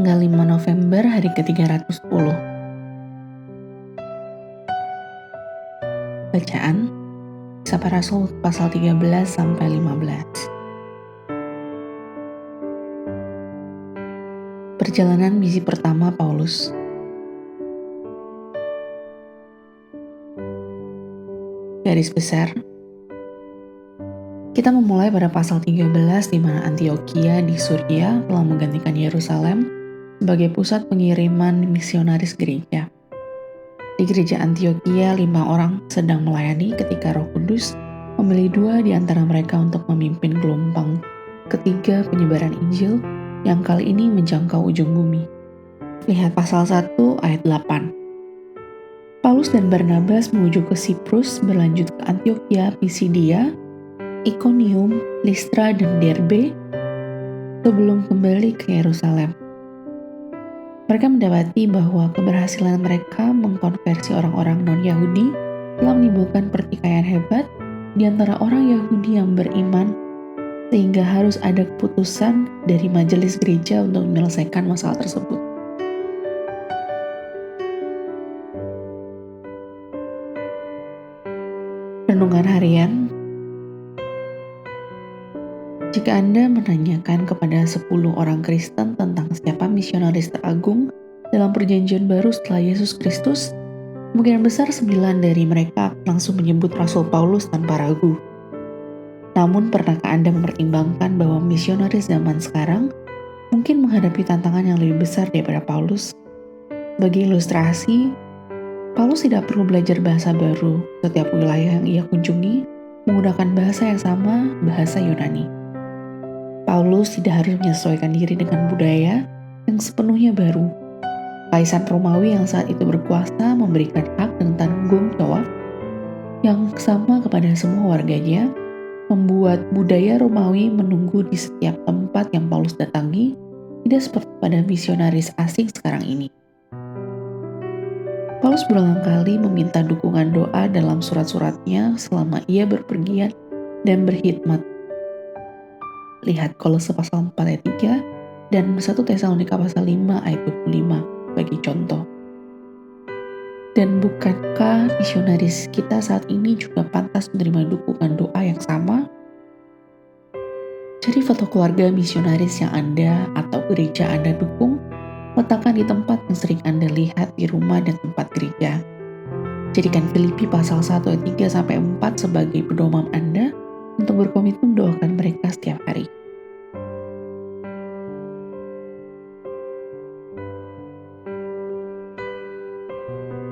tanggal 5 November hari ke-310. Bacaan Kisah Para Rasul pasal 13-15. Perjalanan misi pertama Paulus. Garis besar, kita memulai pada pasal 13 di mana Antiokhia di Suriah telah menggantikan Yerusalem sebagai pusat pengiriman misionaris gereja. Di gereja Antiokhia, 5 orang sedang melayani ketika Roh Kudus memilih 2 di antara mereka untuk memimpin gelombang ketiga penyebaran Injil yang kali ini menjangkau ujung bumi. Lihat pasal 1 ayat 8. Paulus dan Barnabas menuju ke Siprus, berlanjut ke Antiokhia, Pisidia, Ikonium, Listra, dan Derbe sebelum kembali ke Yerusalem. Mereka mendapati bahwa keberhasilan mereka mengkonversi orang-orang non-Yahudi telah menimbulkan pertikaian hebat di antara orang Yahudi yang beriman, sehingga harus ada keputusan dari majelis gereja untuk menyelesaikan masalah tersebut. Renungan harian. Jika Anda menanyakan kepada 10 orang Kristen tentang siapa misionaris teragung dalam perjanjian baru setelah Yesus Kristus, kemungkinan besar 9 dari mereka langsung menyebut Rasul Paulus tanpa ragu. Namun, pernahkah Anda mempertimbangkan bahwa misionaris zaman sekarang mungkin menghadapi tantangan yang lebih besar daripada Paulus? Bagi ilustrasi, Paulus tidak perlu belajar bahasa baru. Setiap wilayah yang ia kunjungi menggunakan bahasa yang sama, bahasa Yunani. Paulus tidak harus menyesuaikan diri dengan budaya yang sepenuhnya baru. Kaisar Romawi yang saat itu berkuasa memberikan hak dan tanggung jawab yang sama kepada semua warganya, membuat budaya Romawi menunggu di setiap tempat yang Paulus datangi, tidak seperti pada misionaris asing sekarang ini. Paulus berulang kali meminta dukungan doa dalam surat-suratnya selama ia berpergian dan berkhidmat. Lihat Kolose pasal 4 ayat 3 dan 1 Tesalonika pasal 5 ayat 25 bagi contoh. Dan bukankah misionaris kita saat ini juga pantas menerima dukungan doa yang sama? Cari foto keluarga misionaris yang Anda atau gereja Anda dukung, letakkan di tempat yang sering Anda lihat di rumah dan tempat gereja. Jadikan Filipi pasal 1 ayat 3-4 sebagai pedoman Anda untuk berkomitmen mendoakan mereka setiap hari.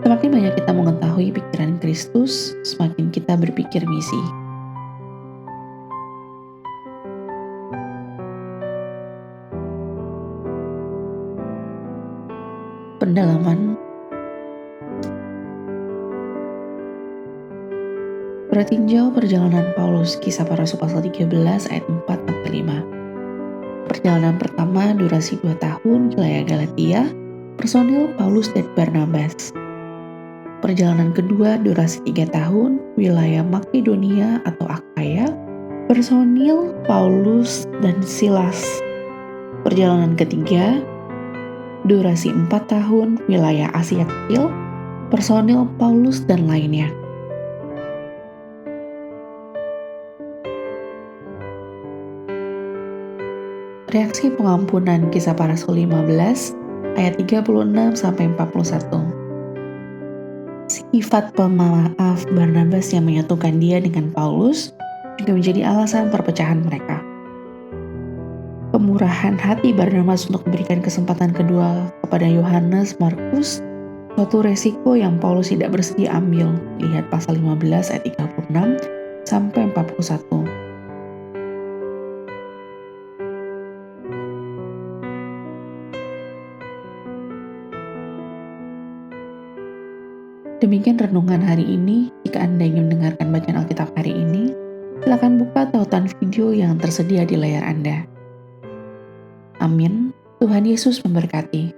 Semakin banyak kita mengetahui pikiran Kristus, semakin kita berpikir misi. Pendalaman. Bertinjau perjalanan Paulus, Kisah Para Rasul pasal 13 ayat 4-5. Perjalanan pertama durasi 2 tahun, wilayah Galatia, personil Paulus dan Barnabas. Perjalanan kedua durasi 3 tahun, wilayah Makedonia atau Akhaya, personil Paulus dan Silas. Perjalanan ketiga durasi 4 tahun, wilayah Asia Kecil, personil Paulus dan lainnya. Reaksi pengampunan Kisah Para Rasul 15 ayat 36-41. Sifat pemaaf Barnabas yang menyatukan dia dengan Paulus juga menjadi alasan perpecahan mereka. Kemurahan hati Barnabas untuk memberikan kesempatan kedua kepada Yohanes Markus, suatu resiko yang Paulus tidak bersedia ambil. Lihat pasal 15 ayat 36-41. Demikian renungan hari ini. Jika Anda ingin mendengarkan bacaan Alkitab hari ini, silakan buka tautan video yang tersedia di layar Anda. Amin. Tuhan Yesus memberkati.